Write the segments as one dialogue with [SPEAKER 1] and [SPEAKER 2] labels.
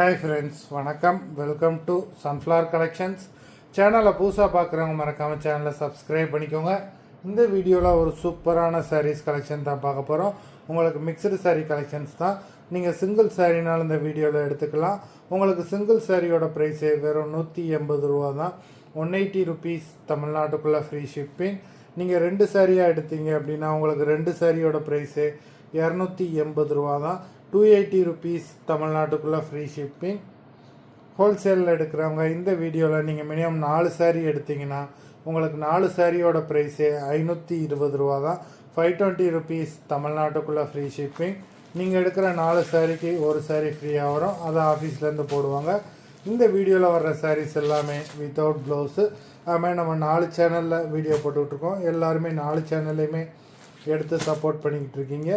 [SPEAKER 1] Hi friends, வணக்கம். Welcome to sunflower collections. சேனலை புதுசாக பார்க்குறவங்க மறக்காமல் சேனலை சப்ஸ்கிரைப் பண்ணிக்கோங்க. இந்த வீடியோவில் ஒரு சூப்பரான சாரீஸ் கலெக்ஷன் தான் பார்க்க போகிறோம். உங்களுக்கு மிக்சடு சாரீ கலெக்ஷன்ஸ் தான். நீங்கள் சிங்கிள் சாரீனாலும் இந்த வீடியோவில் எடுத்துக்கலாம். உங்களுக்கு சிங்கிள் சாரியோட ப்ரைஸே வெறும் 180 ரூபா தான். 180 ருபீஸ் தமிழ்நாட்டுக்குள்ளே ஃப்ரீ ஷிப்பிங். நீங்கள் 2 சாரியாக எடுத்தீங்க அப்படின்னா உங்களுக்கு 2 சாரியோட ப்ரைஸே 280 ரூபா தான். 280 ருபீஸ் தமிழ்நாட்டுக்குள்ளே ஃப்ரீ ஷிப்பிங். ஹோல்சேலில் எடுக்கிறவங்க இந்த வீடியோவில் நீங்கள் மினிமம் 4 சாரீ எடுத்திங்கன்னா உங்களுக்கு 4 சாரியோட ப்ரைஸே 520 ரூபா தான். 520 ருபீஸ் தமிழ்நாட்டுக்குள்ளே ஃப்ரீ ஷிப்பிங். நீங்கள் எடுக்கிற 4 சாரிக்கு ஒரு சாரீ ஃப்ரீயாக வரும். அதை ஆஃபீஸ்லேருந்து போடுவாங்க. இந்த வீடியோவில் வர்ற சாரீஸ் எல்லாமே வித்தவுட் ப்ளவுஸு. அதுமாதிரி நம்ம 4 சேனலில் வீடியோ போட்டுக்கிட்டுருக்கோம். எல்லாருமே 4 சேனல்லையுமே எடுத்து சப்போர்ட் பண்ணிக்கிட்டு இருக்கீங்க.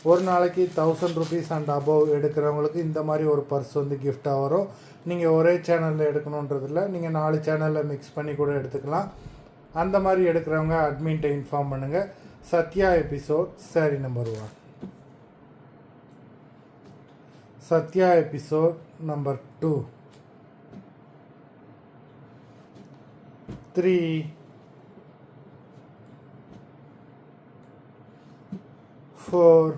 [SPEAKER 1] ஒரு நாளைக்கு 1000 ருபீஸ் அண்ட் அபவ் எடுக்கிறவங்களுக்கு இந்த மாதிரி ஒரு பர்ஸ் கிஃப்டாக வரும். நீங்கள் ஒரே சேனலில் எடுக்கணுன்றதில்ல, நீங்கள் 4 சேனலில் மிக்ஸ் பண்ணி கூட எடுத்துக்கலாம். அந்த மாதிரி எடுக்கிறவங்க அட்மின்ட்ட இன்ஃபார்ம் பண்ணுங்கள். Sathya episode sorry number 1, Sathya episode number 2, 3, 4,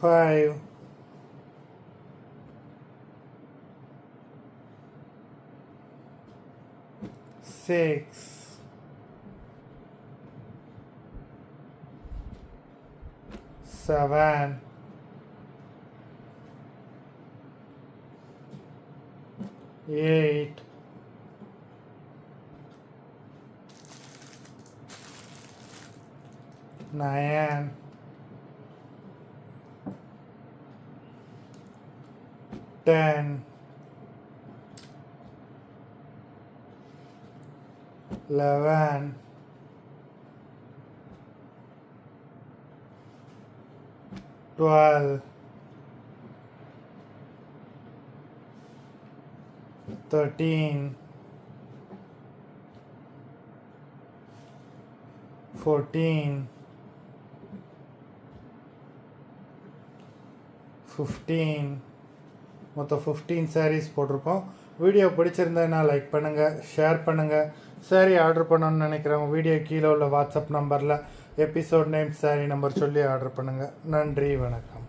[SPEAKER 1] 5, 6, 7, 8, 9, 10, 11, 12, 13, 14, 15. மொத்தம் 15 சாரீஸ் போட்டிருக்கோம். வீடியோ பிடிச்சிருந்ததுன்னா லைக் பண்ணுங்கள், ஷேர் பண்ணுங்கள். சாரீ ஆர்டர் பண்ணணும்னு நினைக்கிறவங்க வீடியோ கீழே உள்ள வாட்ஸ்அப் நம்பரில் எபிசோட் நேம் சாரீ நம்பர் சொல்லி ஆர்டர் பண்ணுங்கள். நன்றி, வணக்கம்.